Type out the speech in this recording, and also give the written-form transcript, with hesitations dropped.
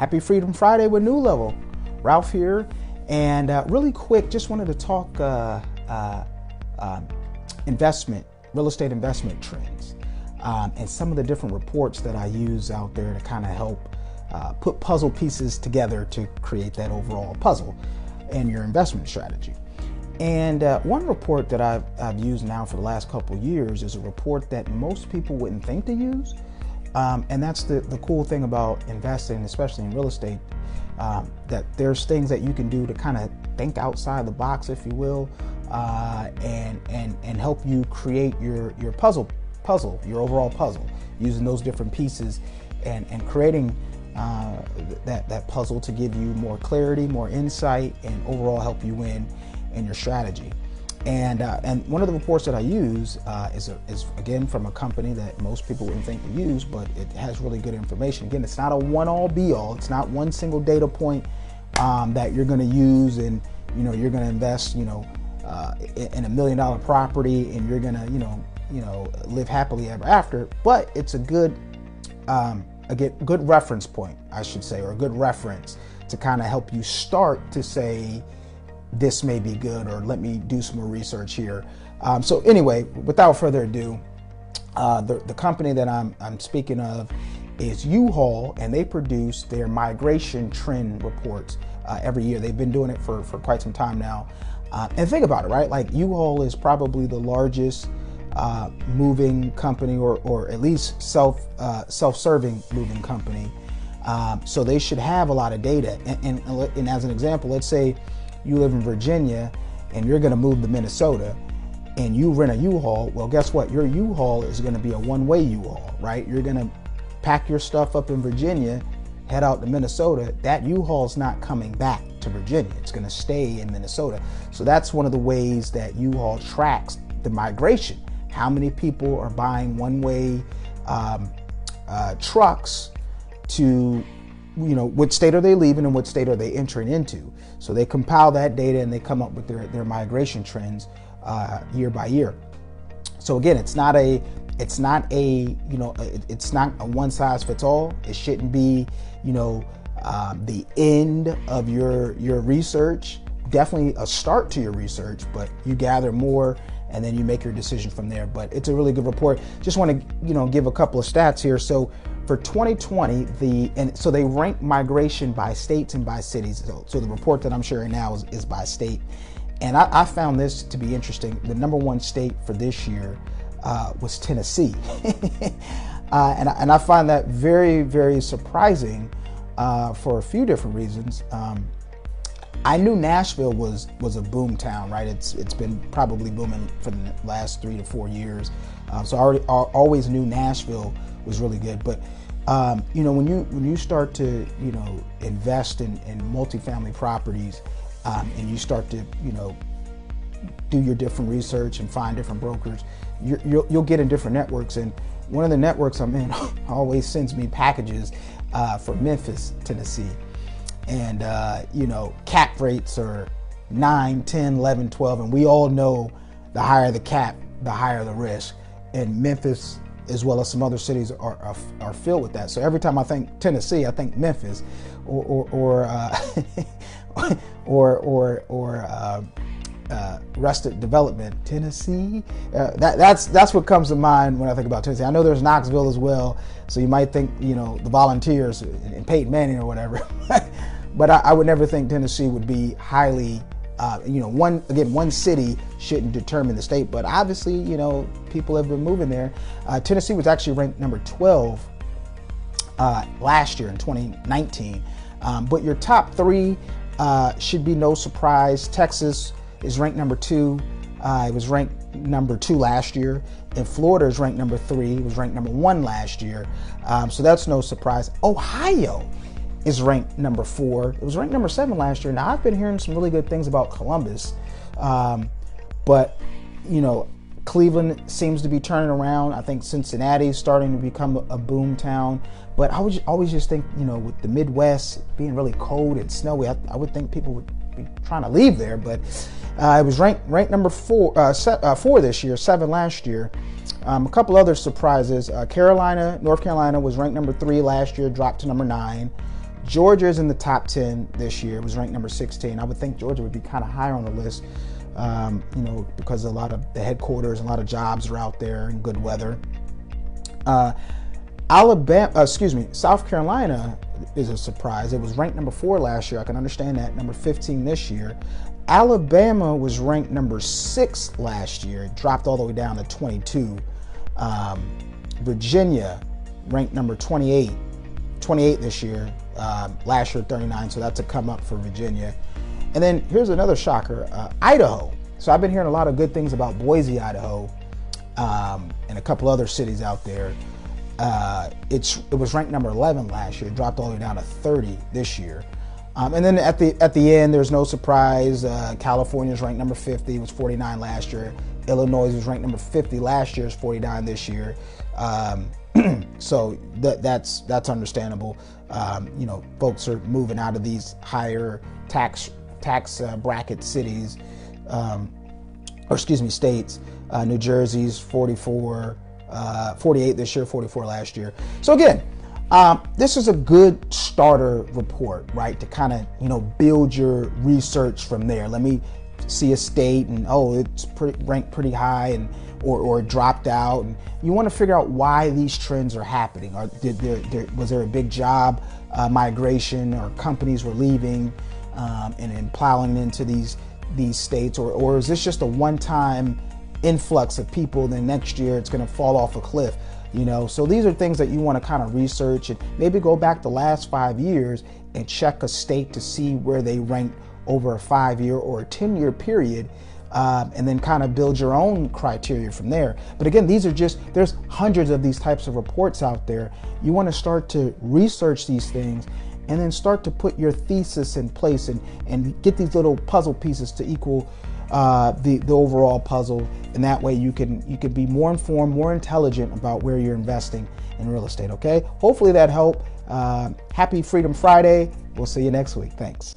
Happy Freedom Friday with New Level. Ralph here, and really quick, just wanted to talk real estate investment trends, and some of the different reports that I use out there to kind of help put puzzle pieces together to create that overall puzzle in your investment strategy. And one report that I've used now for the last couple of years is a report that most people wouldn't think to use. And that's the cool thing about investing, especially in real estate, that there's things that you can do to kind of think outside the box, if you will, and help you create your puzzle, your overall puzzle, using those different pieces and creating that puzzle to give you more clarity, more insight, and overall help you win in your strategy. And one of the reports that I use is again from a company that most people wouldn't think to use, but it has really good information. Again, it's not a one-all be-all. It's not one single data point that you're going to use, and you're going to invest in $1 million property, and you're going to live happily ever after. But it's a good good reference point, I should say, or a good reference to kind of help you start to say, this may be good, or let me do some more research here. So anyway, without further ado, the company that I'm speaking of is Uhaul, and they produce their migration trend reports every year. They've been doing it for quite some time now. And think about it, right? Like, Uhaul is probably the largest moving company, or at least self-serving moving company. So they should have a lot of data. And as an example, let's say you live in Virginia and you're going to move to Minnesota and you rent a U-Haul. Well, guess what? Your U-Haul is going to be a one-way U-Haul, right? You're going to pack your stuff up in Virginia, head out to Minnesota. That U-Haul is not coming back to Virginia. It's going to stay in Minnesota. So that's one of the ways that U-Haul tracks the migration. How many people are buying one-way trucks to, what state are they leaving and what state are they entering into? So they compile that data and they come up with their migration trends year by year. So again, it's not a one size fits all. It shouldn't be, the end of your research. Definitely a start to your research, but you gather more and then you make your decision from there. But it's a really good report. Just want to, give a couple of stats here. So for 2020, so they rank migration by states and by cities. So the report that I'm sharing now is by state. And I found this to be interesting. The number one state for this year was Tennessee. And I find that very, very surprising for a few different reasons. I knew Nashville was a boom town, right? It's been probably booming for the last 3 to 4 years. So I always knew Nashville was really good. But when you start to invest in multifamily properties, and you start to do your different research and find different brokers, you'll get in different networks. And one of the networks I'm in always sends me packages for Memphis, Tennessee. And, cap rates are 9, 10, 11, 12. And we all know the higher the cap, the higher the risk. And Memphis, as well as some other cities, are filled with that. So every time I think Tennessee, I think Memphis or Arrested Development, Tennessee. That's what comes to mind when I think about Tennessee. I know there's Knoxville as well. So you might think, the Volunteers and Peyton Manning or whatever. But I would never think Tennessee would be highly, one city shouldn't determine the state. But obviously, people have been moving there. Tennessee was actually ranked number 12 last year in 2019. But your top three should be no surprise. Texas is ranked number 2. It was ranked number 2 last year. And Florida is ranked number 3. It was ranked number 1 last year. So that's no surprise. Ohio is ranked number 4. It was ranked number 7 last year. Now, I've been hearing some really good things about Columbus, but Cleveland seems to be turning around. I think Cincinnati is starting to become a boom town. But I would always just think, with the Midwest being really cold and snowy, I would think people would be trying to leave there. But it was ranked number 4 this year, 7 last year. A couple other surprises. North Carolina was ranked number 3 last year, dropped to number 9. Georgia's in the top 10 this year. It was ranked number 16. I would think Georgia would be kind of higher on the list, because a lot of the headquarters, a lot of jobs are out there and good weather. South Carolina is a surprise. It was ranked number 4 last year. I can understand that. Number 15 this year. Alabama was ranked number 6 last year. It dropped all the way down to 22. Virginia ranked number 28 this year. Last year 39, so that's a come up for Virginia. And then here's another shocker, Idaho. So I've been hearing a lot of good things about Boise, Idaho, and a couple other cities out there. It was ranked number 11 last year. It dropped all the way down to 30 this year. And then at the end, there's no surprise. California's ranked number 50. It was 49 last year. Illinois was ranked number 50 last year. It's 49 this year. So that's understandable. Folks are moving out of these higher tax bracket cities, states. New Jersey's 44, 48 this year, 44 last year. So again, this is a good starter report, right? To kind of, build your research from there. Let me see a state and, it's ranked pretty high, and or dropped out, and you want to figure out why these trends are happening. Or was there a big job migration, or companies were leaving and plowing into these states, or is this just a one-time influx of people? Then next year it's going to fall off a cliff. So these are things that you want to kind of research, and maybe go back the last 5 years and check a state to see where they ranked over a 5-year or a 10-year period, and then kind of build your own criteria from there. But again, there's hundreds of these types of reports out there. You want to start to research these things, and then start to put your thesis in place, and get these little puzzle pieces to equal the overall puzzle. And that way you can be more informed, more intelligent about where you're investing in real estate. Okay, hopefully that helped. Happy Freedom Friday. We'll see you next week. Thanks.